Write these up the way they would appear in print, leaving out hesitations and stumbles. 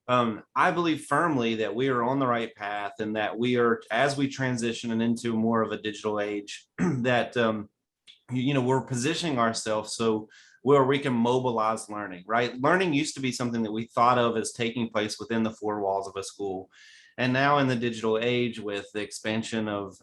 I believe firmly that we are on the right path, and that we are, as we transition and into more of a digital age, that we're positioning ourselves so where we can mobilize learning, right? Learning used to be something that we thought of as taking place within the four walls of a school. And now in the digital age, with the expansion of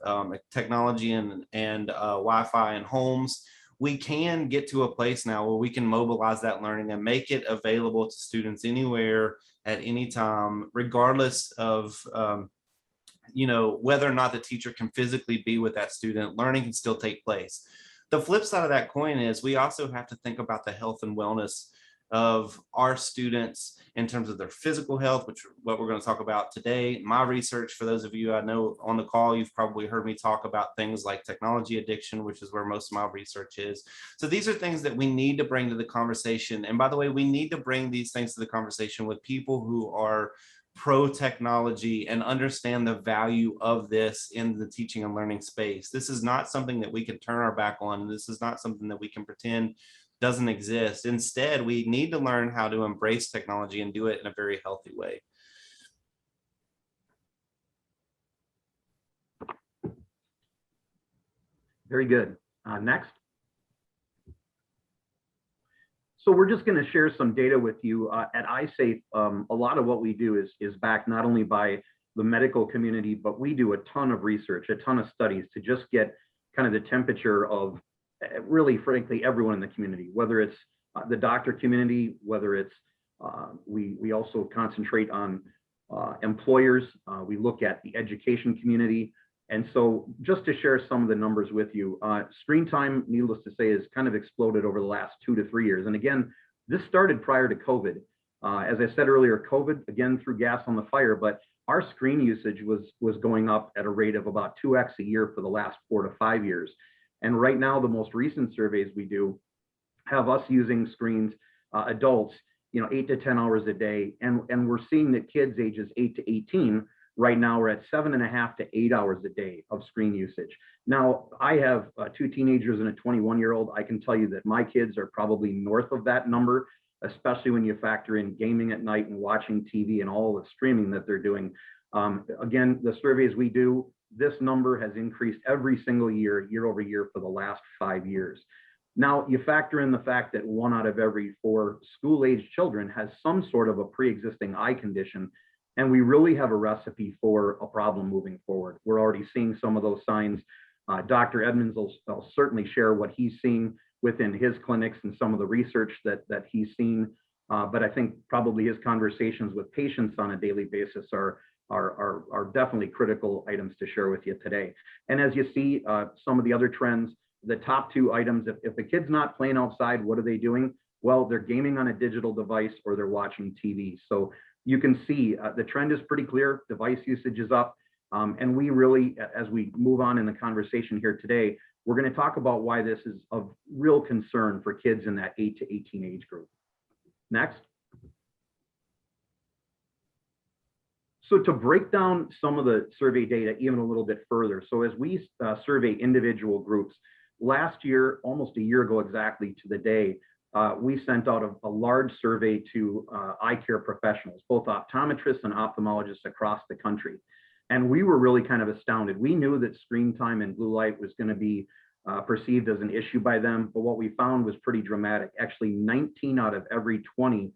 technology and Wi-Fi in homes, we can get to a place now where we can mobilize that learning and make it available to students anywhere at any time, regardless of whether or not the teacher can physically be with that student. Learning can still take place. The flip side of that coin is we also have to think about the health and wellness of our students in terms of their physical health, which is what we're going to talk about today. My research, for those of you I know on the call, you've probably heard me talk about things like technology addiction, which is where most of my research is. So these are things that we need to bring to the conversation. And by the way, we need to bring these things to the conversation with people who are pro technology and understand the value of this in the teaching and learning space. This is not something that we can turn our back on. This is not something that we can pretend doesn't exist. Instead, we need to learn how to embrace technology and do it in a very healthy way. Very good. Next. So we're just going to share some data with you at Eyesafe. A lot of what we do is backed not only by the medical community, but we do a ton of research, a ton of studies to just get kind of the temperature of really, frankly, everyone in the community, whether it's the doctor community, whether it's we also concentrate on employers. We look at the education community. And so just to share some of the numbers with you, screen time, needless to say, has kind of exploded over the last 2 to 3 years. And again, this started prior to COVID. As I said earlier, COVID, again, threw gas on the fire, but our screen usage was going up at a rate of about 2x a year for the last 4 to 5 years. And right now, the most recent surveys we do have us using screens, adults, 8 to 10 hours a day. And we're seeing that kids ages 8 to 18 right now we're at 7.5 to 8 hours a day of screen usage. Now, I have 2 teenagers and a 21-year-old. I can tell you that my kids are probably north of that number, especially when you factor in gaming at night and watching TV and all the streaming that they're doing. Again, the surveys we do, this number has increased every single year, year over year for the last 5 years. Now, you factor in the fact that 1 out of every 4 school-aged children has some sort of a pre-existing eye condition, and we really have a recipe for a problem moving forward. We're already seeing some of those signs. Dr. Edmonds will certainly share what he's seeing within his clinics and some of the research that he's seen. But I think probably his conversations with patients on a daily basis are definitely critical items to share with you today. And as you see, some of the other trends, the top 2 items, if the kid's not playing outside, what are they doing? Well, they're gaming on a digital device or they're watching TV. So you can see the trend is pretty clear. Device usage is up. And we really, as we move on in the conversation here today, we're going to talk about why this is of real concern for kids in that 8 to 18 age group. Next. So to break down some of the survey data even a little bit further, so as we survey individual groups, last year, almost a year ago exactly to the day, we sent out a large survey to eye care professionals, both optometrists and ophthalmologists across the country. And we were really kind of astounded. We knew that screen time and blue light was going to be perceived as an issue by them, but what we found was pretty dramatic. Actually, 19 out of every 20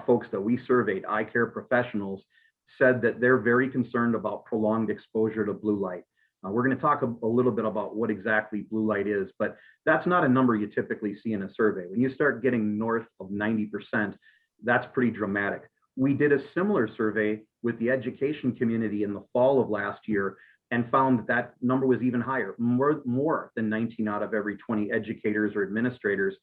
folks that we surveyed, eye care professionals, said that they're very concerned about prolonged exposure to blue light. We're going to talk a little bit about what exactly blue light is, but that's not a number you typically see in a survey. When you start getting north of 90%, that's pretty dramatic. We did a similar survey with the education community in the fall of last year and found that that number was even higher. More than 19 out of every 20 educators or administrators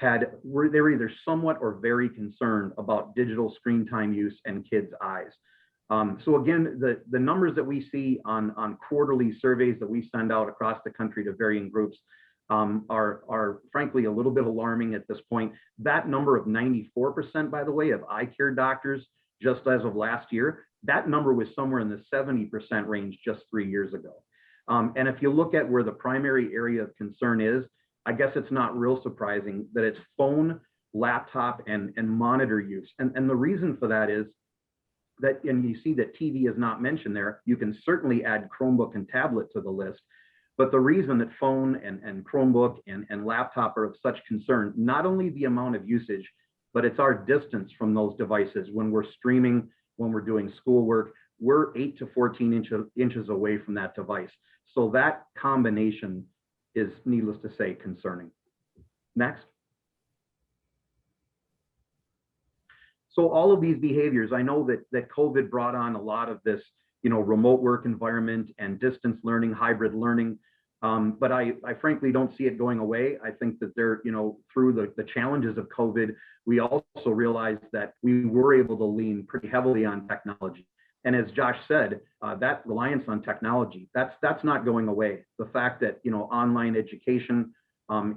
they were either somewhat or very concerned about digital screen time use and kids' eyes. So again, the numbers that we see on quarterly surveys that we send out across the country to varying groups are frankly a little bit alarming at this point. That number of 94%, by the way, of eye care doctors, just as of last year, that number was somewhere in the 70% range just 3 years ago. And if you look at where the primary area of concern is, I guess it's not real surprising that it's phone, laptop, and monitor use. And the reason for that is that, and you see that TV is not mentioned there, you can certainly add Chromebook and tablet to the list. But the reason that phone and Chromebook and laptop are of such concern, not only the amount of usage, but it's our distance from those devices. When we're streaming, when we're doing schoolwork, we're 8 to 14 inches away from that device. So that combination is, needless to say, concerning. Next. So all of these behaviors, I know that COVID brought on a lot of this, remote work environment and distance learning, hybrid learning. But I frankly don't see it going away. I think that through the challenges of COVID, we also realized that we were able to lean pretty heavily on technology. And as Josh said, that reliance on technology, that's not going away. The fact that, online education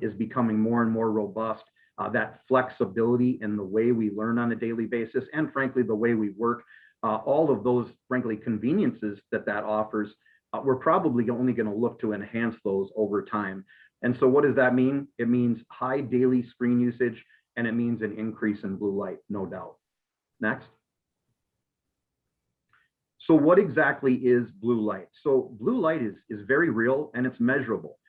is becoming more and more robust, that flexibility in the way we learn on a daily basis, and frankly, the way we work, all of those, frankly, conveniences that offers, we're probably only going to look to enhance those over time. And so what does that mean? It means high daily screen usage, and it means an increase in blue light, no doubt. Next. So what exactly is blue light? So blue light is very real and it's measurable.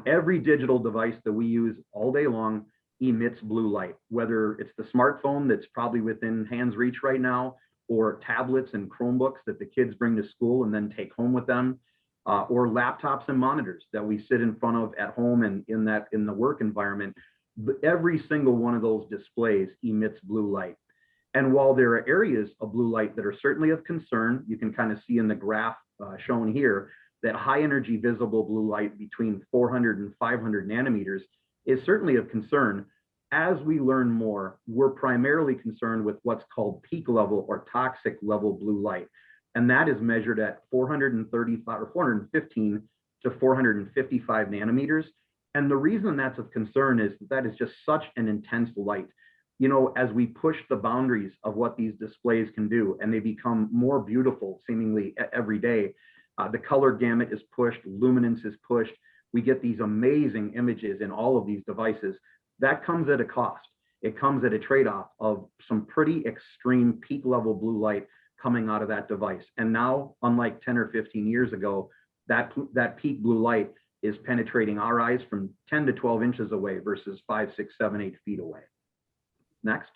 Every digital device that we use all day long emits blue light, whether it's the smartphone that's probably within hand's reach right now, or tablets and Chromebooks that the kids bring to school and then take home with them, or laptops and monitors that we sit in front of at home and in the work environment. Every single one of those displays emits blue light. And while there are areas of blue light that are certainly of concern, you can kind of see in the graph shown here that high energy visible blue light between 400 and 500 nanometers is certainly of concern. As we learn more, we're primarily concerned with what's called peak level or toxic level blue light. And that is measured at 435 or 415 to 455 nanometers. And the reason that's of concern is that is just such an intense light. As we push the boundaries of what these displays can do, and they become more beautiful seemingly every day, the color gamut is pushed, luminance is pushed. We get these amazing images in all of these devices. That comes at a cost. It comes at a trade-off of some pretty extreme peak level blue light coming out of that device. And now, unlike 10 or 15 years ago, that peak blue light is penetrating our eyes from 10 to 12 inches away versus 5, 6, 7, 8 feet away. Next.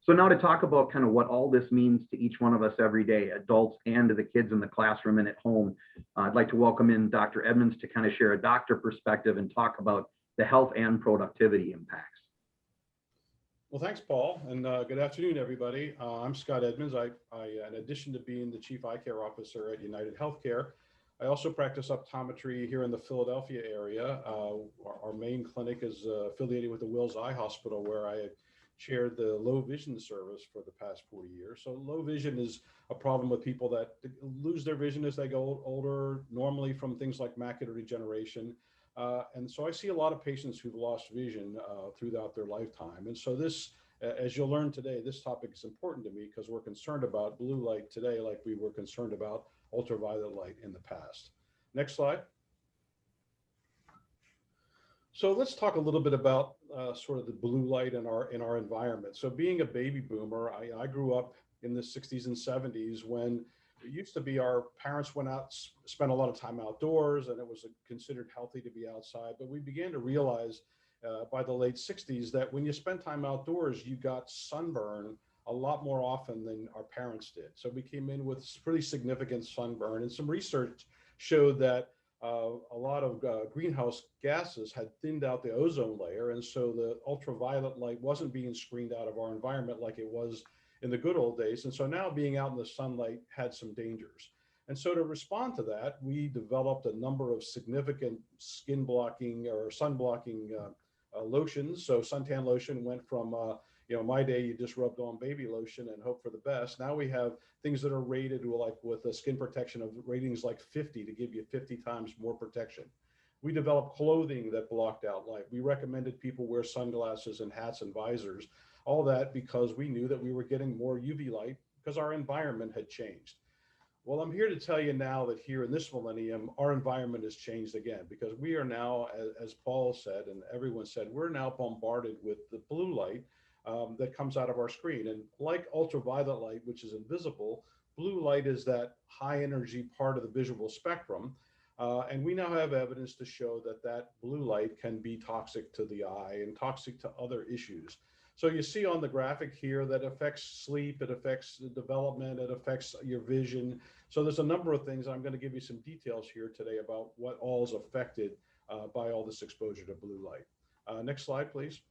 So now to talk about kind of what all this means to each one of us every day, adults and to the kids in the classroom and at home, I'd like to welcome in Dr. Edmonds to kind of share a doctor perspective and talk about the health and productivity impacts. Well, thanks, Paul, and good afternoon, everybody. I'm Scott Edmonds. I, in addition to being the Chief Eye Care Officer at United Healthcare, I also practice optometry here in the Philadelphia area. Our main clinic is affiliated with the Wills Eye Hospital, where I chaired the low vision service for the past 40 years. So low vision is a problem with people that lose their vision as they go older, normally from things like macular degeneration. And so I see a lot of patients who've lost vision throughout their lifetime. And so this, as you'll learn today, this topic is important to me because we're concerned about blue light today like we were concerned about ultraviolet light in the past. Next slide. So let's talk a little bit about sort of the blue light in our environment. So being a baby boomer, I grew up in the 60s and 70s when it used to be our parents went out, spent a lot of time outdoors, and it was considered healthy to be outside. But we began to realize by the late 60s that when you spend time outdoors, you got sunburn a lot more often than our parents did. So we came in with pretty significant sunburn, and some research showed that a lot of greenhouse gases had thinned out the ozone layer, and so the ultraviolet light wasn't being screened out of our environment like it was in the good old days. And so now being out in the sunlight had some dangers. And so to respond to that, we developed a number of significant skin blocking or sun blocking lotions. So suntan lotion went from my day, you just rubbed on baby lotion and hope for the best. Now we have things that are rated like with a skin protection of ratings like 50 to give you 50 times more protection. We developed clothing that blocked out light. We recommended people wear sunglasses and hats and visors, all that because we knew that we were getting more UV light because our environment had changed. Well, I'm here to tell you now that here in this millennium, our environment has changed again because we are now, as Paul said and everyone said, we're now bombarded with the blue light that comes out of our screen. And like ultraviolet light, which is invisible, blue light is that high energy part of the visual spectrum. And we now have evidence to show that that blue light can be toxic to the eye and toxic to other issues. So you see on the graphic here that affects sleep, it affects the development, it affects your vision. So there's a number of things. I'm going to give you some details here today about what all is affected by all this exposure to blue light. Next slide, please.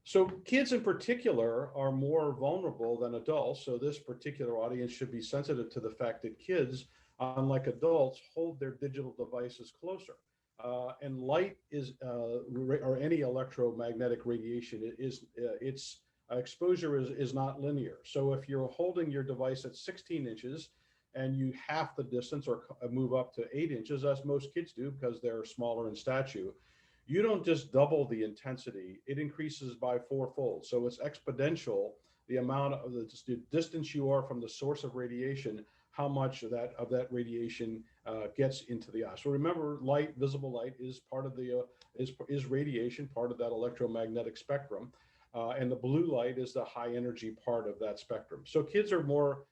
So kids in particular are more vulnerable than adults. So this particular audience should be sensitive to the fact that kids, unlike adults, hold their digital devices closer. And light is, or any electromagnetic radiation, its exposure is not linear. So if you're holding your device at 16 inches and you half the distance or move up to 8 inches, as most kids do because they're smaller in stature, you don't just double the intensity, it increases by fourfold. So it's exponential, the amount of the distance you are from the source of radiation, how much of that radiation gets into the eye. So remember, light, visible light, is part of the is radiation, part of that electromagnetic spectrum, and the blue light is the high energy part of that spectrum. So kids are more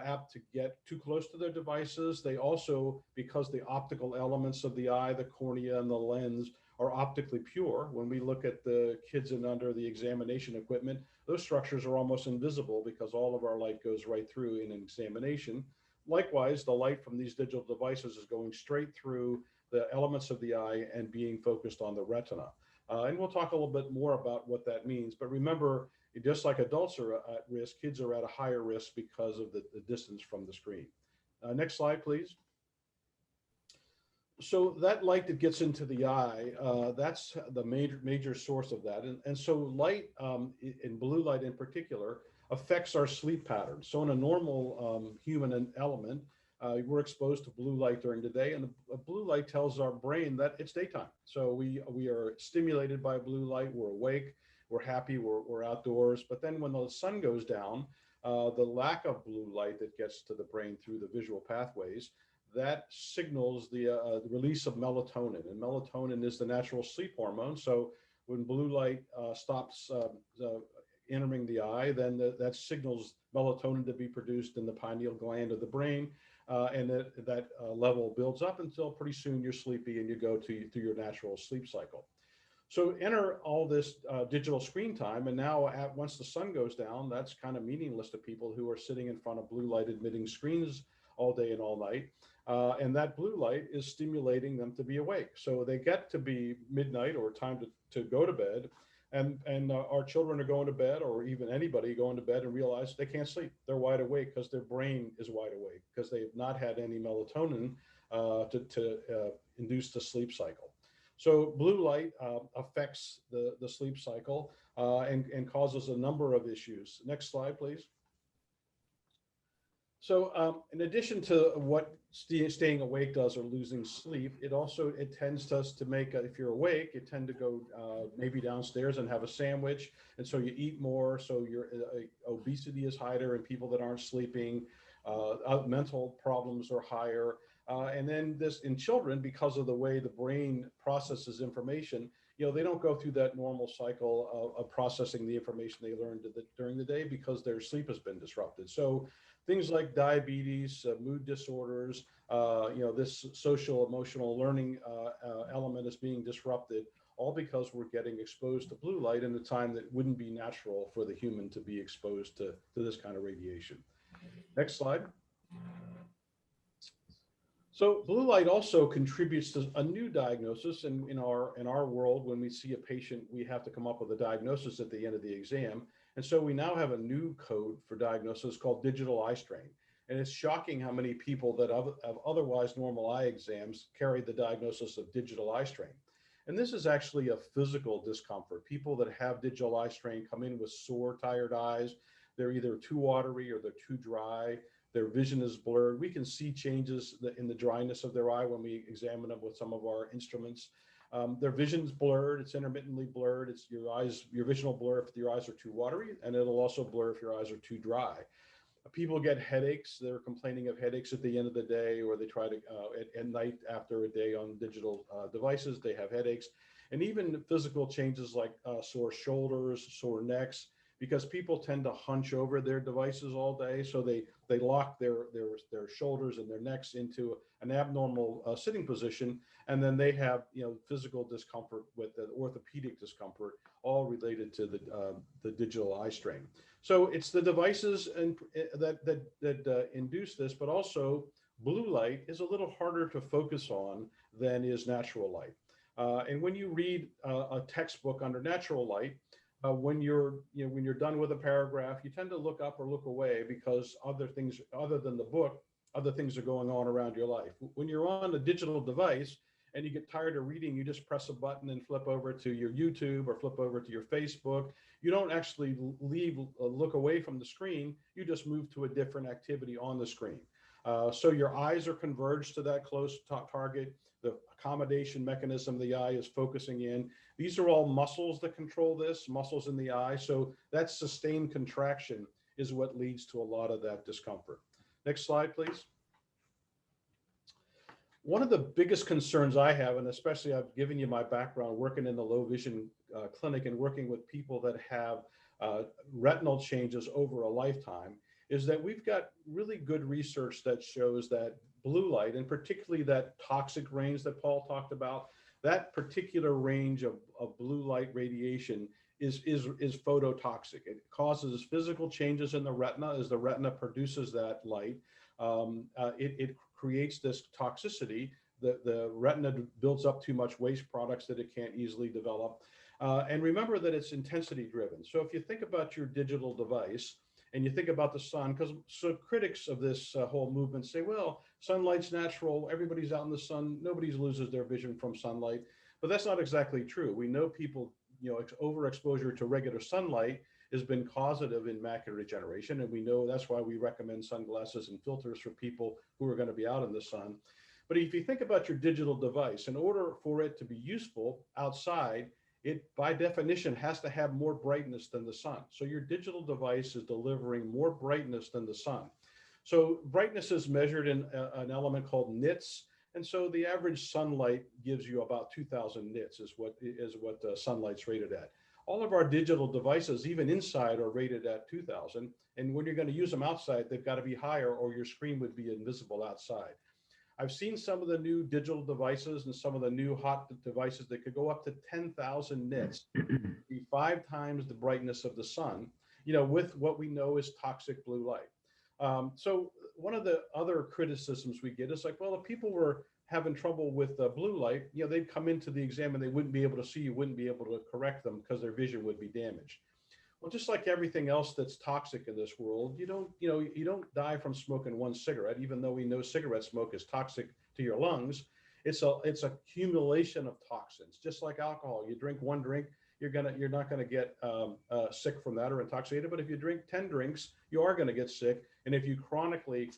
apt to get too close to their devices. They also, because the optical elements of the eye, the cornea and the lens, are optically pure. When we look at the kids and under the examination equipment, those structures are almost invisible because all of our light goes right through in an examination. Likewise, the light from these digital devices is going straight through the elements of the eye and being focused on the retina. And we'll talk a little bit more about what that means. But remember, just like adults are at risk, kids are at a higher risk because of the distance from the screen. Next slide, please. So that light that gets into the eye, that's the major source of that. And so light, in blue light in particular, affects our sleep patterns. So in a normal human element, we're exposed to blue light during the day, and the blue light tells our brain that it's daytime. So we are stimulated by blue light, we're awake, we're happy, we're outdoors. But then when the sun goes down, the lack of blue light that gets to the brain through the visual pathways, that signals the release of melatonin. And melatonin is the natural sleep hormone. So when blue light stops entering the eye, then that signals melatonin to be produced in the pineal gland of the brain. And that level builds up until pretty soon you're sleepy and you go through your natural sleep cycle. So enter all this digital screen time, and now once the sun goes down, that's kind of meaningless to people who are sitting in front of blue light emitting screens all day and all night. And that blue light is stimulating them to be awake. So they get to be midnight or time to go to bed, and our children are going to bed, or even anybody going to bed, and realize they can't sleep. They're wide awake because their brain is wide awake because they've not had any melatonin to induce the sleep cycle. So blue light affects the sleep cycle and causes a number of issues. Next slide, please. So in addition to what staying awake does or losing sleep, it tends us to make, if you're awake, you tend to go maybe downstairs and have a sandwich. And so you eat more. So your obesity is higher in people that aren't sleeping. Mental problems are higher. And then this in children, because of the way the brain processes information, they don't go through that normal cycle of processing the information they learned during the day because their sleep has been disrupted. So things like diabetes, mood disorders, this social emotional learning element is being disrupted, all because we're getting exposed to blue light in a time that wouldn't be natural for the human to be exposed to this kind of radiation. Next slide. So blue light also contributes to a new diagnosis. And in our world, when we see a patient, we have to come up with a diagnosis at the end of the exam. And so we now have a new code for diagnosis called digital eye strain. And it's shocking how many people that have otherwise normal eye exams carry the diagnosis of digital eye strain. And this is actually a physical discomfort. People that have digital eye strain come in with sore, tired eyes. They're either too watery or they're too dry. Their vision is blurred. We can see changes in the dryness of their eye when we examine them with some of our instruments. Their vision's blurred. It's intermittently blurred. It's your vision will blur if your eyes are too watery, and it'll also blur if your eyes are too dry. People get headaches. They're complaining of headaches at the end of the day, or they try to at night after a day on digital devices, they have headaches. and even physical changes like sore shoulders, sore necks, because people tend to hunch over their devices all day. So they lock their shoulders and their necks into an abnormal sitting position. And then they have, physical discomfort with the orthopedic discomfort, all related to the digital eye strain. So it's the devices that induce this, but also blue light is a little harder to focus on than is natural light. And when you read a textbook under natural light, when you're done with a paragraph, you tend to look up or look away because other things other than the book, other things are going on around your life. When you're on a digital device and you get tired of reading, you just press a button and flip over to your YouTube or flip over to your Facebook. You don't actually look away from the screen. You just move to a different activity on the screen. So your eyes are converged to that close target. The accommodation mechanism of the eye is focusing in. These are all muscles that control this, muscles in the eye. So that sustained contraction is what leads to a lot of that discomfort. Next slide, please. One of the biggest concerns I have, and especially I've given you my background working in the low vision clinic and working with people that have retinal changes over a lifetime, is that we've got really good research that shows that blue light, and particularly that toxic range that Paul talked about, that particular range of blue light radiation is phototoxic. It causes physical changes in the retina as the retina produces that light. It creates this toxicity. The retina builds up too much waste products that it can't easily develop. And remember that it's intensity driven. So if you think about your digital device, and you think about the sun, because so critics of this whole movement say, well, sunlight's natural, everybody's out in the sun, nobody loses their vision from sunlight. But that's not exactly true. We know people, overexposure to regular sunlight has been causative in macular degeneration, and we know that's why we recommend sunglasses and filters for people who are going to be out in the sun. But if you think about your digital device, in order for it to be useful outside, it by definition has to have more brightness than the sun. So your digital device is delivering more brightness than the sun. So brightness is measured in an element called nits. And so the average sunlight gives you about 2000 nits is what sunlight's rated at. All of our digital devices, even inside, are rated at 2000. And when you're going to use them outside, they've got to be higher or your screen would be invisible outside. I've seen some of the new digital devices and some of the new hot devices that could go up to 10,000 nits, be 5 times the brightness of the sun, with what we know is toxic blue light. So one of the other criticisms we get is like, well, if people were having trouble with blue light, they'd come into the exam and they wouldn't be able to see, you wouldn't be able to correct them because their vision would be damaged. Well, just like everything else that's toxic in this world, you don't die from smoking one cigarette, even though we know cigarette smoke is toxic to your lungs. It's a accumulation of toxins, just like alcohol. You drink one drink, you're not gonna get sick from that or intoxicated. But if you drink 10 drinks, you are gonna get sick. And if you chronically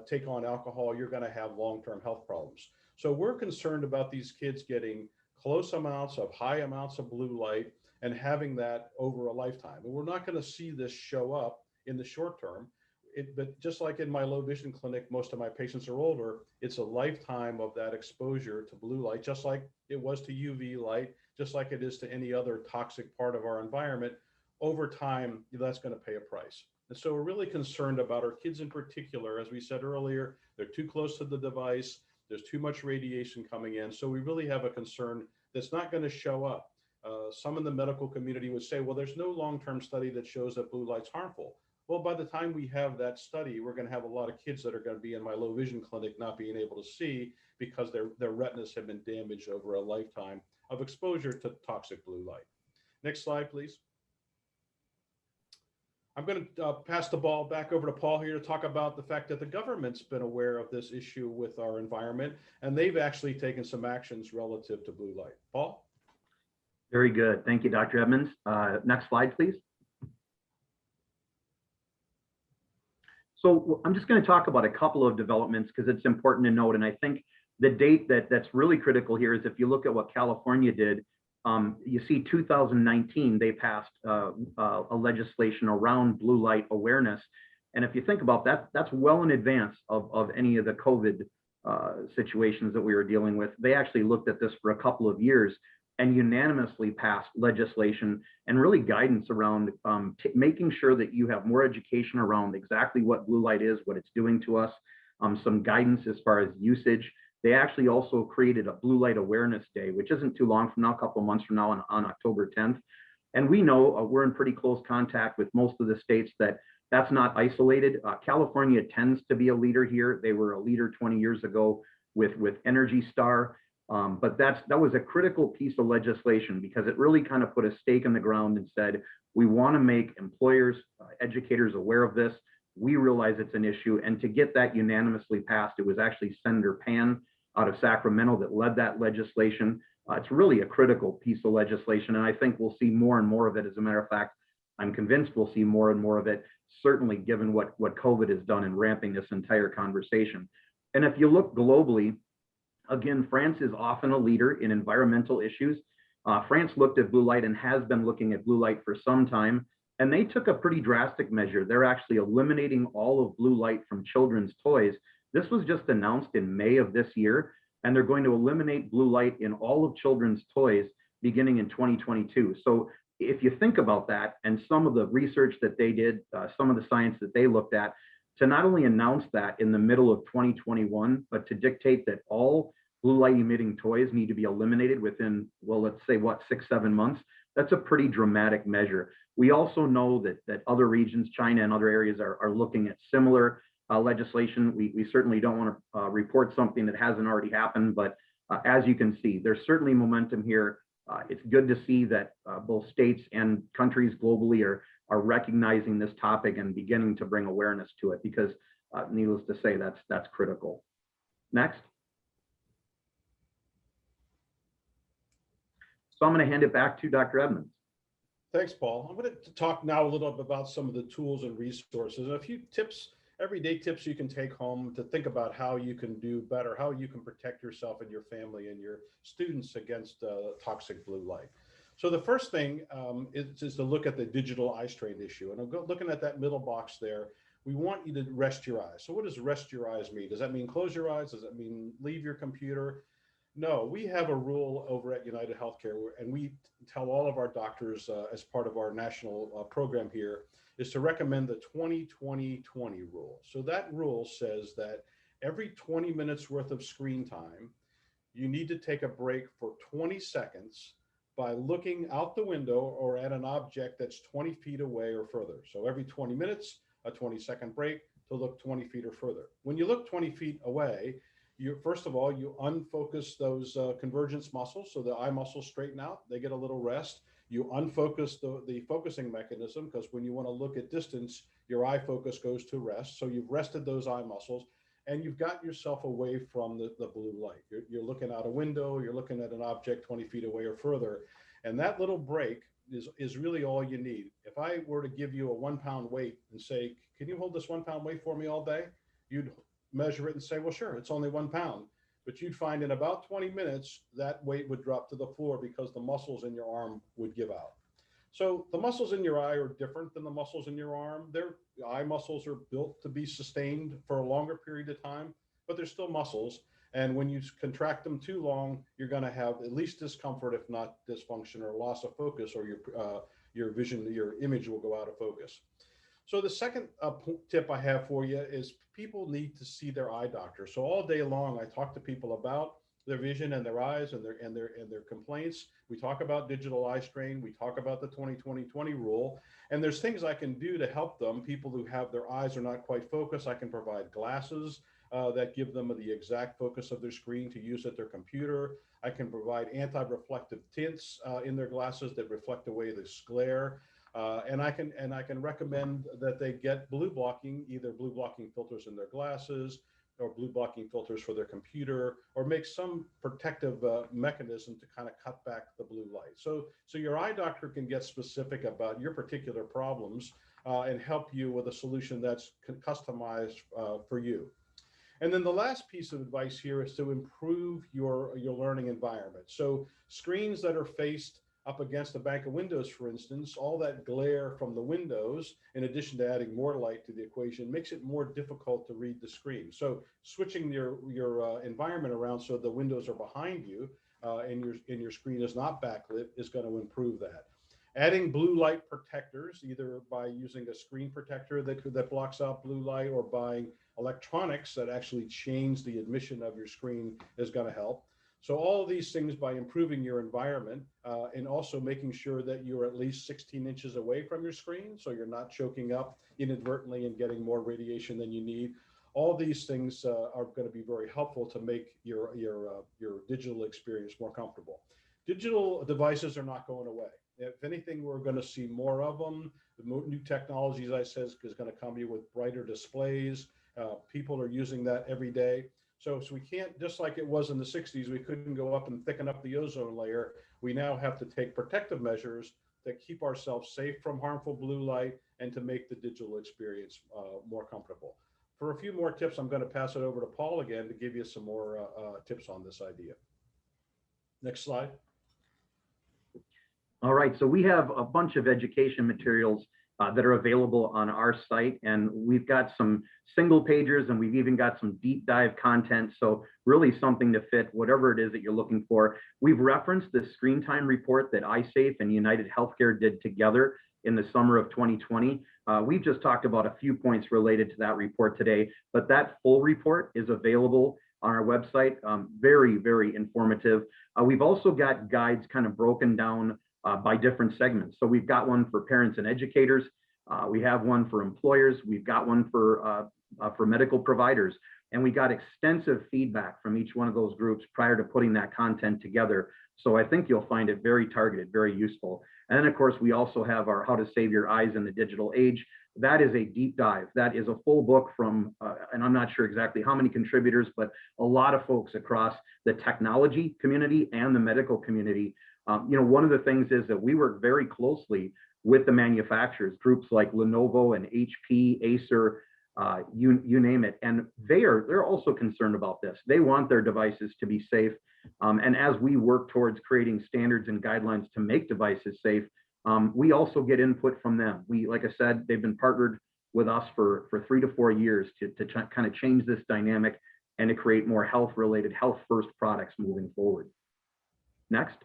take on alcohol, you're gonna have long-term health problems. So we're concerned about these kids getting close amounts of high amounts of blue light and having that over a lifetime. And we're not going to see this show up in the short term. But just like in my low vision clinic, most of my patients are older. It's a lifetime of that exposure to blue light, just like it was to UV light, just like it is to any other toxic part of our environment. Over time, that's going to pay a price. And so we're really concerned about our kids in particular. As we said earlier, they're too close to the device. There's too much radiation coming in. So we really have a concern that's not going to show up. Some in the medical community would say, well, there's no long-term study that shows that blue light's harmful. Well, by the time we have that study, we're going to have a lot of kids that are going to be in my low vision clinic not being able to see because their retinas have been damaged over a lifetime of exposure to toxic blue light. Next slide, please. I'm going to pass the ball back over to Paul here to talk about the fact that the government's been aware of this issue with our environment, and they've actually taken some actions relative to blue light. Paul? Very good. Thank you, Dr. Edmonds. Next slide, please. So I'm just going to talk about a couple of developments because it's important to note. And I think the date that's really critical here is if you look at what California did, you see 2019, they passed a legislation around blue light awareness. And if you think about that, that's well in advance of any of the COVID situations that we were dealing with. They actually looked at this for a couple of years and unanimously passed legislation and really guidance around making sure that you have more education around exactly what blue light is, what it's doing to us, some guidance as far as usage. They actually also created a Blue Light Awareness Day, which isn't too long from now, a couple of months from now on October 10th. And we know we're in pretty close contact with most of the states that that's not isolated. California tends to be a leader here. They were a leader 20 years ago with Energy Star. But that was a critical piece of legislation because it really kind of put a stake in the ground and said, we want to make employers, educators aware of this. We realize it's an issue. And to get that unanimously passed, it was actually Senator Pan out of Sacramento that led that legislation. It's really a critical piece of legislation. And I think we'll see more and more of it. As a matter of fact, I'm convinced we'll see more and more of it, certainly given what COVID has done in ramping this entire conversation. And if you look globally, again, France is often a leader in environmental issues. France looked at blue light and has been looking at blue light for some time, and they took a pretty drastic measure. They're actually eliminating all of blue light from children's toys. This was just announced in May of this year, and they're going to eliminate blue light in all of children's toys beginning in 2022. So if you think about that and some of the research that they did, some of the science that they looked at, to not only announce that in the middle of 2021, but to dictate that all blue light emitting toys need to be eliminated within, well, let's say what, 6-7 months, that's a pretty dramatic measure. We also know that other regions, China and other areas are looking at similar legislation. We certainly don't want to report something that hasn't already happened, but as you can see, there's certainly momentum here. It's good to see that both states and countries globally are recognizing this topic and beginning to bring awareness to it, because needless to say, that's critical. Next. So I'm going to hand it back to Dr. Edmonds. Thanks, Paul. I'm going to talk now a little bit about some of the tools and resources and a few tips, everyday tips you can take home to think about how you can do better, how you can protect yourself and your family and your students against toxic blue light. So the first thing is to look at the digital eye strain issue. And I'm looking at that middle box there. We want you to rest your eyes. So what does rest your eyes mean? Does that mean close your eyes? Does that mean leave your computer? No, we have a rule over at United Healthcare, and we tell all of our doctors as part of our national program here is to recommend the 20-20-20 rule. So that rule says that every 20 minutes worth of screen time, you need to take a break for 20 seconds by looking out the window or at an object that's 20 feet away or further. So every 20 minutes, a 20-second break to look 20 feet or further. When you look 20 feet away, first of all, you unfocus those convergence muscles, so the eye muscles straighten out, they get a little rest. You unfocus the focusing mechanism, because when you want to look at distance, your eye focus goes to rest. So you've rested those eye muscles, and you've got yourself away from the blue light. You're looking out a window, you're looking at an object 20 feet away or further, and that little break is really all you need. If I were to give you a 1 pound weight and say, can you hold this 1 pound weight for me all day? You'd measure it and say, well, sure, it's only 1 pound. But you'd find in about 20 minutes, that weight would drop to the floor because the muscles in your arm would give out. So the muscles in your eye are different than the muscles in your arm. Their eye muscles are built to be sustained for a longer period of time, but they're still muscles. And when you contract them too long, you're going to have at least discomfort, if not dysfunction or loss of focus, or your vision, your image will go out of focus. So the second tip I have for you is people need to see their eye doctor. So all day long, I talk to people about their vision and their eyes and their complaints. We talk about digital eye strain. We talk about the 20-20-20 rule. And there's things I can do to help them. People who have their eyes are not quite focused, I can provide glasses that give them the exact focus of their screen to use at their computer. I can provide anti-reflective tints in their glasses that reflect away the glare. And I can recommend that they get blue blocking, either blue blocking filters in their glasses or blue blocking filters for their computer, or make some protective mechanism to kind of cut back the blue light. So your eye doctor can get specific about your particular problems and help you with a solution that's customized for you. And then the last piece of advice here is to improve your learning environment. So screens that are faced up against a bank of windows, for instance, all that glare from the windows, in addition to adding more light to the equation, makes it more difficult to read the screen. So switching your environment around so the windows are behind you and your screen is not backlit is going to improve that. Adding blue light protectors, either by using a screen protector that blocks out blue light, or buying electronics that actually change the emission of your screen, is going to help. So all of these things, by improving your environment and also making sure that you're at least 16 inches away from your screen, so you're not choking up inadvertently and getting more radiation than you need. All these things are going to be very helpful to make your digital experience more comfortable. Digital devices are not going away. If anything, we're going to see more of them. The new technology, as I said, is going to come here with brighter displays. People are using that every day. So we can't, just like it was in the 60s, we couldn't go up and thicken up the ozone layer. We now have to take protective measures that keep ourselves safe from harmful blue light and to make the digital experience more comfortable. For a few more tips, I'm going to pass it over to Paul again to give you some more tips on this idea. Next slide. All right, so we have a bunch of education materials that are available on our site, and we've got some single pagers, and we've even got some deep dive content. So really something to fit whatever it is that you're looking for. We've referenced the screen time report that Eyesafe and United Healthcare did together in the summer of 2020. We've just talked about a few points related to that report today, but that full report is available on our website. Very, very informative. We've also got guides kind of broken down by different segments. So we've got one for parents and educators. We have one for employers. We've got one for medical providers. And we got extensive feedback from each one of those groups prior to putting that content together. So I think you'll find it very targeted, very useful. And then of course, we also have our How to Save Your Eyes in the Digital Age. That is a deep dive. That is a full book from, and I'm not sure exactly how many contributors, but a lot of folks across the technology community and the medical community. One of the things is that we work very closely with the manufacturers, groups like Lenovo and HP, Acer, you name it, and they're also concerned about this. They want their devices to be safe, and as we work towards creating standards and guidelines to make devices safe, we also get input from them. Like I said, they've been partnered with us for 3 to 4 years to kind of change this dynamic and to create more health-related, health-first products moving forward. Next.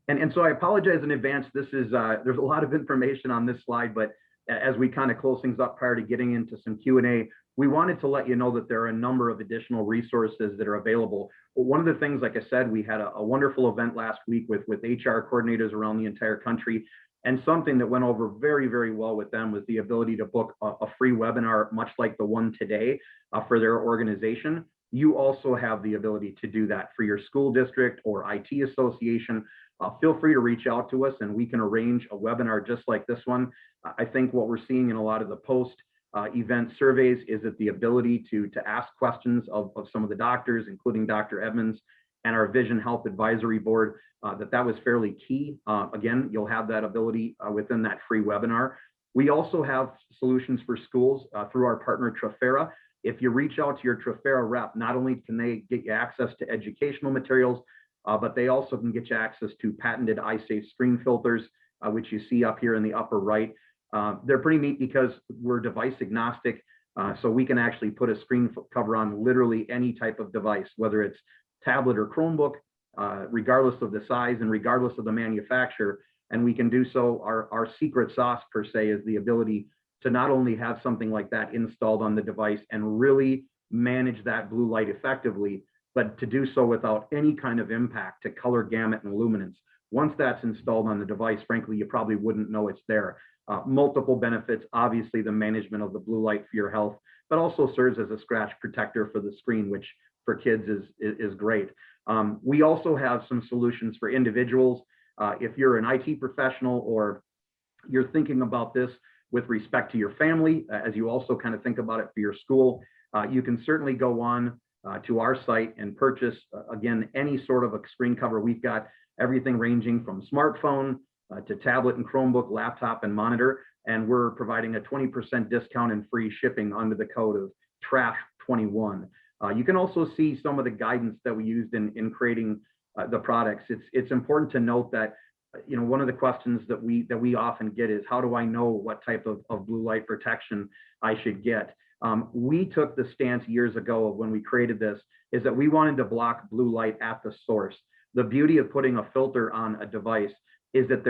And so I apologize in advance. This is there's a lot of information on this slide, but as we kind of close things up prior to getting into some Q&A, we wanted to let you know that there are a number of additional resources that are available. But one of the things, like I said, we had a wonderful event last week with HR coordinators around the entire country. And something that went over very, very well with them was the ability to book a free webinar, much like the one today, for their organization. You also have the ability to do that for your school district or IT association. Feel free to reach out to us and we can arrange a webinar just like this one. I think what we're seeing in a lot of the post-event surveys is that the ability to ask questions of some of the doctors, including Dr. Edmonds and our Vision Health Advisory Board, that was fairly key. Again, you'll have that ability within that free webinar. We also have solutions for schools through our partner Trafera. If you reach out to your Trafera rep, not only can they get you access to educational materials, but they also can get you access to patented Eyesafe screen filters, which you see up here in the upper right. They're pretty neat because we're device agnostic, so we can actually put a screen cover on literally any type of device, whether it's tablet or Chromebook, regardless of the size and regardless of the manufacturer. And we can do so. Our secret sauce, per se, is the ability to not only have something like that installed on the device and really manage that blue light effectively, but to do so without any kind of impact to color gamut and luminance. Once that's installed on the device, frankly, you probably wouldn't know it's there. Multiple benefits, obviously the management of the blue light for your health, but also serves as a scratch protector for the screen, which for kids is great. We also have some solutions for individuals. If you're an IT professional or you're thinking about this with respect to your family, as you also kind of think about it for your school, you can certainly go on to our site and purchase, again, any sort of a screen cover. We've got everything ranging from smartphone to tablet and Chromebook, laptop and monitor, and we're providing a 20% discount and free shipping under the code of TRASH21. You can also see some of the guidance that we used in creating the products. It's important to note that one of the questions that we often get is, how do I know what type of blue light protection I should get? We took the stance years ago of when we created this is that we wanted to block blue light at the source. The beauty of putting a filter on a device is that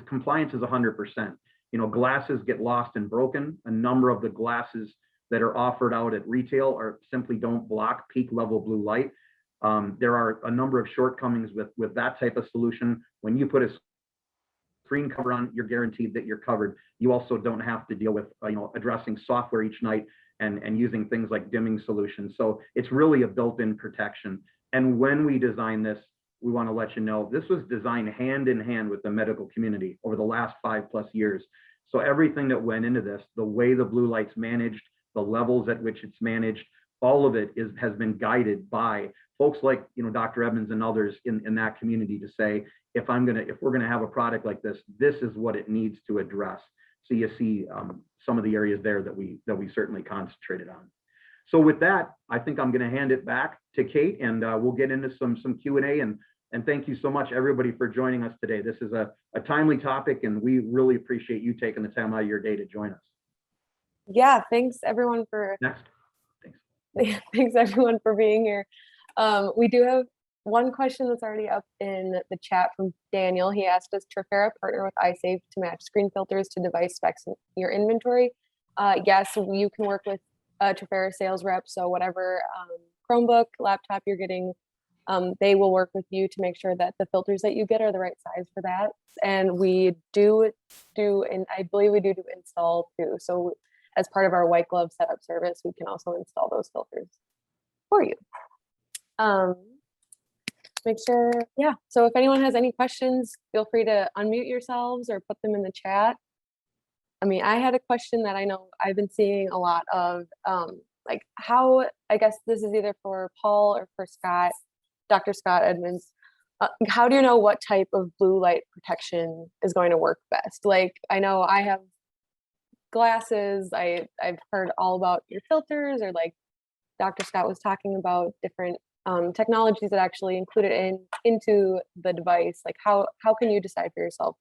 compliance is 100%. You know, glasses get lost and broken. A number of the glasses that are offered out at retail are simply don't block peak level blue light. There are a number of shortcomings with that type of solution. When you put a screen cover on, you're guaranteed that you're covered. You also don't have to deal with addressing software each night and using things like dimming solutions. So it's really a built-in protection. And when we design this, we want to let you know this was designed hand in hand with the medical community over the last 5+ years. So everything that went into this, the way the blue light's managed, the levels at which it's managed, all of it has been guided by folks like Dr. Edmonds and others in that community to say, if we're gonna have a product like this, this is what it needs to address. So you see some of the areas there that we certainly concentrated on. So with that, I think I'm going to hand it back to Kate, and we'll get into some Q&A. And thank you so much, everybody, for joining us today. This is a timely topic, and we really appreciate you taking the time out of your day to join us. Yeah, thanks everyone for Next. thanks everyone for being here. We do have one question that's already up in the chat from Daniel. He asked, does Trifera partner with Eyesafe to match screen filters to device specs in your inventory? Yes, you can work with a Trifera sales rep. So whatever Chromebook, laptop you're getting, they will work with you to make sure that the filters that you get are the right size for that. And we do, and I believe we do install too. So as part of our white glove setup service, we can also install those filters for you. Make sure, yeah. So if anyone has any questions, feel free to unmute yourselves or put them in the chat. I mean, I had a question that I know I've been seeing a lot of, like how, I guess this is either for Paul or for Scott, Dr. Scott Edmonds. How do you know what type of blue light protection is going to work best? Like, I know I have glasses. I've heard all about your filters, or like Dr. Scott was talking about different technologies that actually included into the device. Like how can you decide for yourself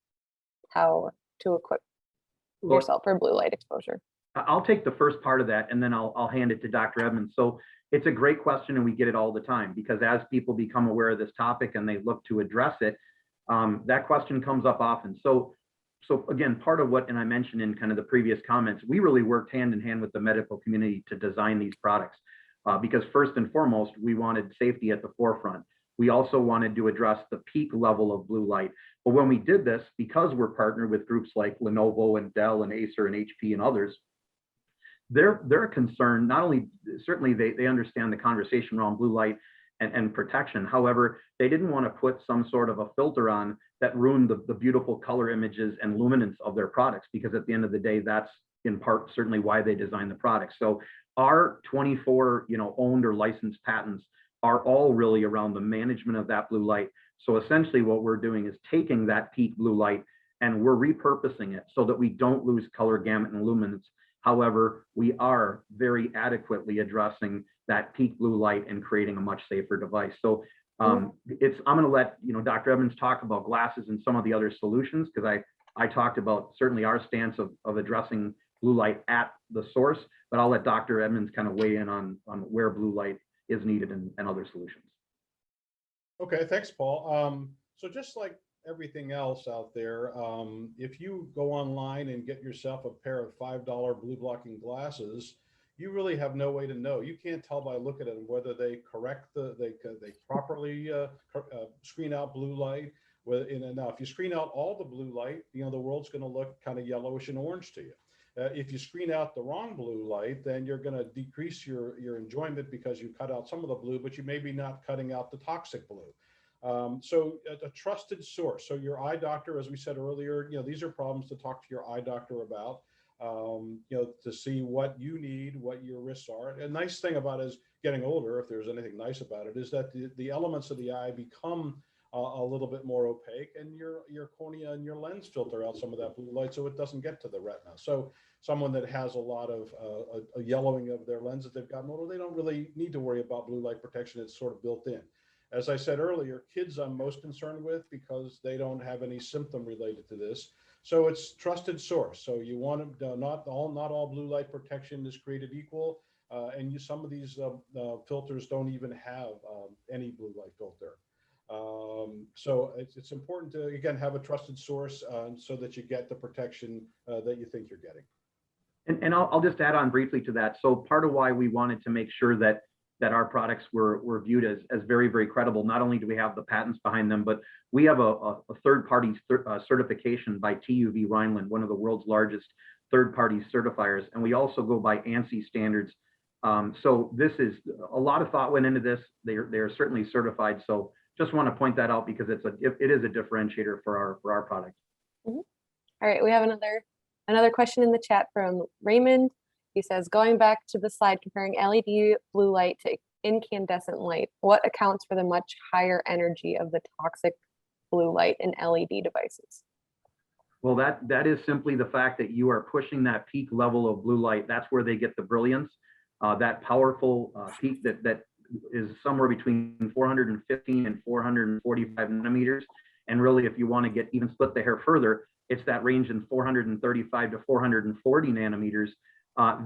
how to equip yourself for blue light exposure? I'll take the first part of that, and then I'll hand it to Dr. Edmonds. So it's a great question, and we get it all the time, because as people become aware of this topic and they look to address it, that question comes up often. So again, part of what, and I mentioned in kind of the previous comments, we really worked hand in hand with the medical community to design these products. Because first and foremost, we wanted safety at the forefront. We also wanted to address the peak level of blue light. But when we did this, because we're partnered with groups like Lenovo and Dell and Acer and HP and others, they're concerned, not only, certainly they understand the conversation around blue light and protection. However, they didn't want to put some sort of a filter on that ruined the beautiful color images and luminance of their products, because at the end of the day, that's in part certainly why they designed the product. So our 24 owned or licensed patents are all really around the management of that blue light. So essentially what we're doing is taking that peak blue light and we're repurposing it so that we don't lose color gamut and luminance. However, we are very adequately addressing that peak blue light and creating a much safer device. So I'm going to let Dr. Edmonds talk about glasses and some of the other solutions, because I talked about certainly our stance of addressing blue light at the source, but I'll let Dr. Edmonds kind of weigh in on where blue light is needed and other solutions. Okay, thanks, Paul. So just like everything else out there, if you go online and get yourself a pair of $5 blue blocking glasses, you really have no way to know. You can't tell by looking at them whether they they properly screen out blue light. Now, if you screen out all the blue light, the world's going to look kind of yellowish and orange to you. If you screen out the wrong blue light, then you're going to decrease your enjoyment because you cut out some of the blue, but you may be not cutting out the toxic blue. So a trusted source. So your eye doctor, as we said earlier, these are problems to talk to your eye doctor about, to see what you need, what your risks are. And the nice thing about it is getting older, if there's anything nice about it, is that the elements of the eye become a little bit more opaque, and your cornea and your lens filter out some of that blue light so it doesn't get to the retina. So someone that has a lot of a yellowing of their lens that they've gotten older, they don't really need to worry about blue light protection. It's sort of built in. As I said earlier, kids I'm most concerned with because they don't have any symptom related to this. So it's trusted source. So you want to, not all blue light protection is created equal. and some of these filters don't even have any blue light filter. So it's important to, again, have a trusted source so that you get the protection that you think you're getting. And I'll just add on briefly to that. So part of why we wanted to make sure that our products were viewed as very, very credible, not only do we have the patents behind them, but we have a third-party certification by TÜV Rheinland, one of the world's largest third-party certifiers, and we also go by ANSI standards. So this is a lot of thought went into this. They are certainly certified. So just want to point that out because it is a differentiator for our product. Mm-hmm. All right, we have another question in the chat from Raymond. He says, going back to the slide comparing LED blue light to incandescent light, what accounts for the much higher energy of the toxic blue light in LED devices? Well, that is simply the fact that you are pushing that peak level of blue light. That's where they get the brilliance. That powerful peak that is somewhere between 415 and 445 nanometers. And really, if you want to get even split the hair further, it's that range in 435 to 440 nanometers.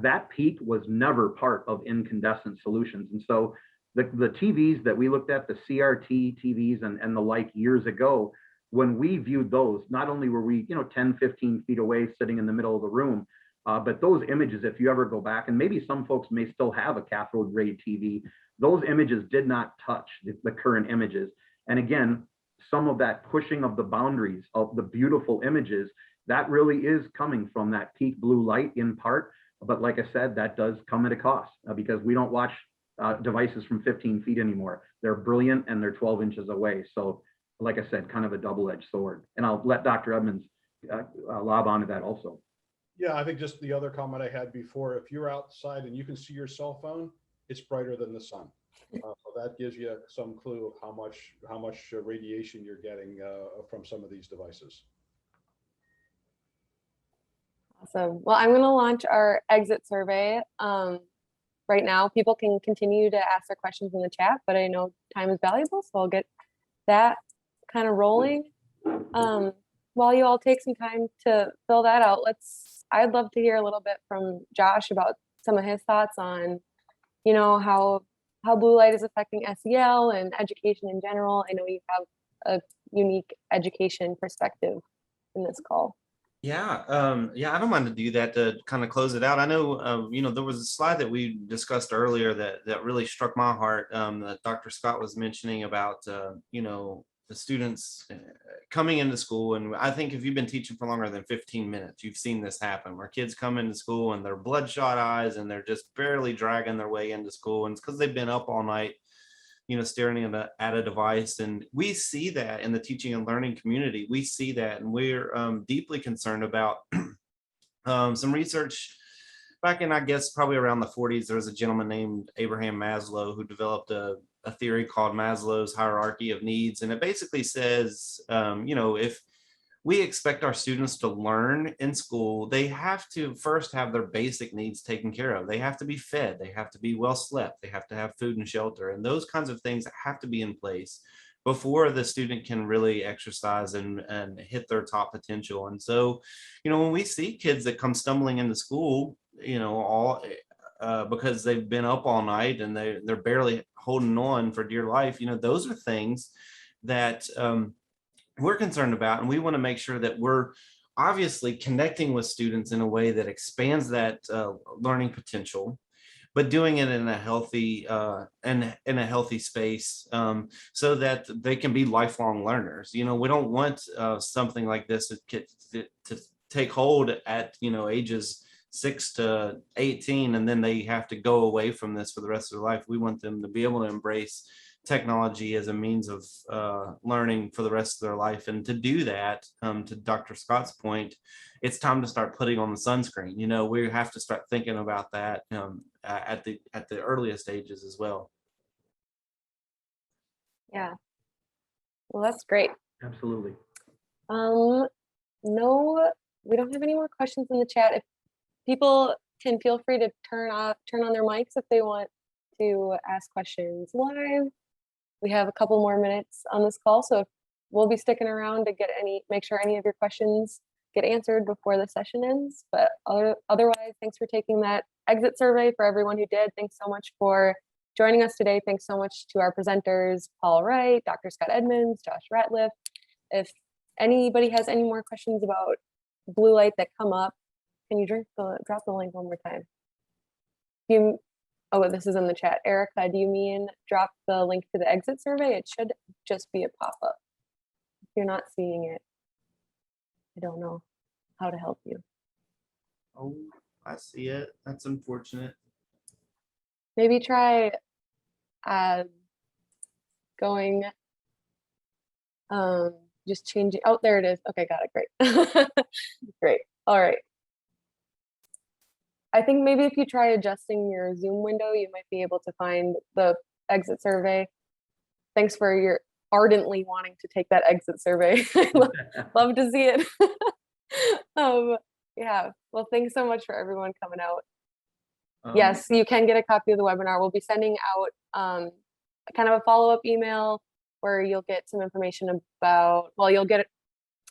That peak was never part of incandescent solutions. And so the TVs that we looked at, the CRT TVs and the like years ago, when we viewed those, not only were we 10, 15 feet away sitting in the middle of the room, but those images, if you ever go back, and maybe some folks may still have a cathode ray TV, those images did not touch the current images. And again, some of that pushing of the boundaries of the beautiful images, that really is coming from that peak blue light in part. But like I said, that does come at a cost because we don't watch devices from 15 feet anymore. They're brilliant and they're 12 inches away. So like I said, kind of a double-edged sword. And I'll let Dr. Edmonds lob onto that also. Yeah, I think just the other comment I had before, if you're outside and you can see your cell phone, it's brighter than the sun. So that gives you some clue of how much radiation you're getting from some of these devices. Awesome. Well, I'm going to launch our exit survey right now. People can continue to ask their questions in the chat, but I know time is valuable, so I'll get that kind of rolling. While you all take some time to fill that out, I'd love to hear a little bit from Josh about some of his thoughts on, how blue light is affecting SEL and education in general. I know you have a unique education perspective in this call. Yeah, I don't mind to do that to kind of close it out. I know, there was a slide that we discussed earlier that really struck my heart, that Dr. Scott was mentioning about, the students coming into school. And I think if you've been teaching for longer than 15 minutes, you've seen this happen where kids come into school and they're bloodshot eyes and they're just barely dragging their way into school. And it's because they've been up all night, staring at a device. And we see that in the teaching and learning community. We see that, and we're deeply concerned about some research back in, I guess, probably around the 40s. There was a gentleman named Abraham Maslow who developed a theory called Maslow's hierarchy of needs. And it basically says, if we expect our students to learn in school, they have to first have their basic needs taken care of. They have to be fed, they have to be well slept, they have to have food and shelter, and those kinds of things have to be in place before the student can really exercise and hit their top potential. And so, when we see kids that come stumbling into school, all because they've been up all night and they're barely holding on for dear life, those are things that we're concerned about, and we want to make sure that we're obviously connecting with students in a way that expands that learning potential, but doing it in a healthy space, so that they can be lifelong learners. We don't want something like this to take hold at ages 6 to 18, and then they have to go away from this for the rest of their life. We want them to be able to embrace technology as a means of learning for the rest of their life. And to do that, to Dr. Scott's point, it's time to start putting on the sunscreen. We have to start thinking about that at the earliest ages as well. Yeah. Well, that's great. Absolutely. No, we don't have any more questions in the chat. If people can feel free to turn on their mics if they want to ask questions live. We have a couple more minutes on this call, so we'll be sticking around to make sure any of your questions get answered before the session ends. But otherwise, thanks for taking that exit survey for everyone who did. Thanks so much for joining us today. Thanks so much to our presenters, Paul Wright, Dr. Scott Edmonds, Josh Ratliff. If anybody has any more questions about blue light that come up, can you drop the link one more time? Oh, this is in the chat. Erica, do you mean drop the link to the exit survey? It should just be a pop-up. If you're not seeing it, I don't know how to help you. Oh, I see it. That's unfortunate. Maybe try going, just changing. Oh, there it is. Okay, got it. Great. Great. All right. I think maybe if you try adjusting your Zoom window, you might be able to find the exit survey. Thanks for your ardently wanting to take that exit survey. Love to see it. Yeah, well, thanks so much for everyone coming out. Yes, you can get a copy of the webinar. We'll be sending out kind of a follow-up email where you'll get some information about, well, you'll get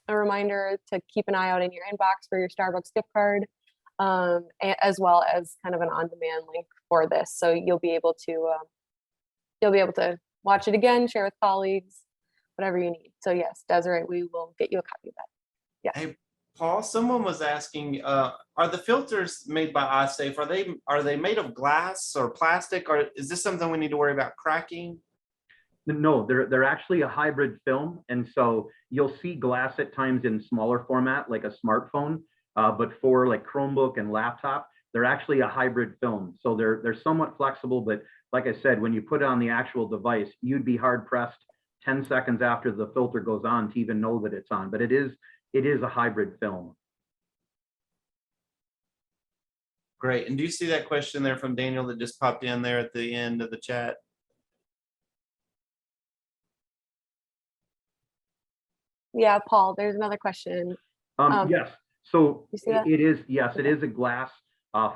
a reminder to keep an eye out in your inbox for your Starbucks gift card, as well as kind of an on-demand link for this. So you'll be able to watch it again, share with colleagues, whatever you need. So yes, Desiree, we will get you a copy of that. Yes. Hey, Paul, someone was asking, are the filters made by Eyesafe, are they made of glass or plastic, or is this something we need to worry about cracking? No, they're actually a hybrid film. And so you'll see glass at times in smaller format, like a smartphone, but for like Chromebook and laptop, they're actually a hybrid film. So they're somewhat flexible, but like I said, when you put it on the actual device, you'd be hard pressed 10 seconds after the filter goes on to even know that it's on, but it is a hybrid film. Great. And do you see that question there from Daniel that just popped in there at the end of the chat? Yeah, Paul, there's another question. Yes. So You see that? it is, yes, it is a glass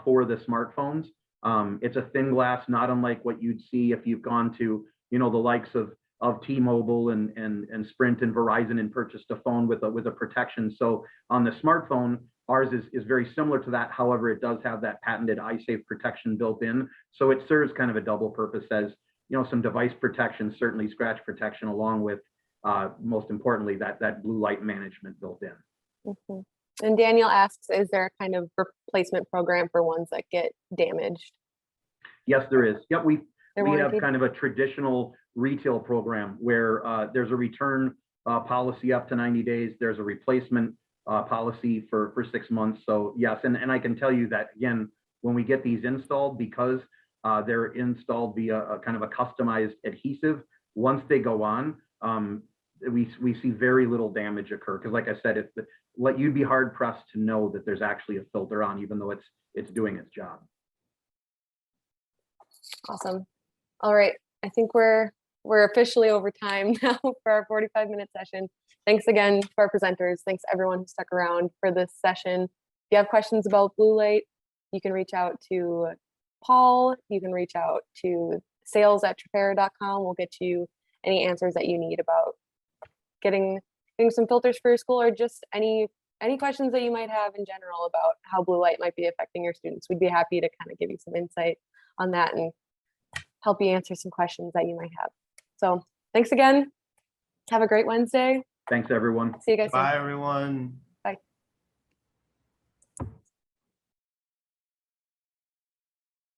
for the smartphones. It's a thin glass, not unlike what you'd see if you've gone to, the likes of T-Mobile and Sprint and Verizon and purchased a phone with a protection. So on the smartphone, ours is very similar to that. However, it does have that patented Eyesafe protection built in. So it serves kind of a double purpose as, some device protection, certainly scratch protection, along with most importantly, that blue light management built in. Mm-hmm. And Daniel asks, is there a kind of replacement program for ones that get damaged? Yes, there is. Yep, we have warranted? kind of a traditional retail program where there's a return policy up to 90 days. There's a replacement policy for 6 months. So yes, and I can tell you that, again, when we get these installed, because they're installed via a kind of a customized adhesive, once they go on, we see very little damage occur. Because like I said, you'd be hard pressed to know that there's actually a filter on, even though it's doing its job. Awesome. All right. I think we're officially over time now for our 45-minute session. Thanks again to our presenters. Thanks everyone who stuck around for this session. If you have questions about blue light, you can reach out to Paul. You can reach out to sales@trapera.com. We'll get you any answers that you need about getting some filters for your school, or just any questions that you might have in general about how blue light might be affecting your students. We'd be happy to kind of give you some insight on that and help you answer some questions that you might have. So thanks again. Have a great Wednesday. Thanks, everyone. See you guys soon. Bye, everyone.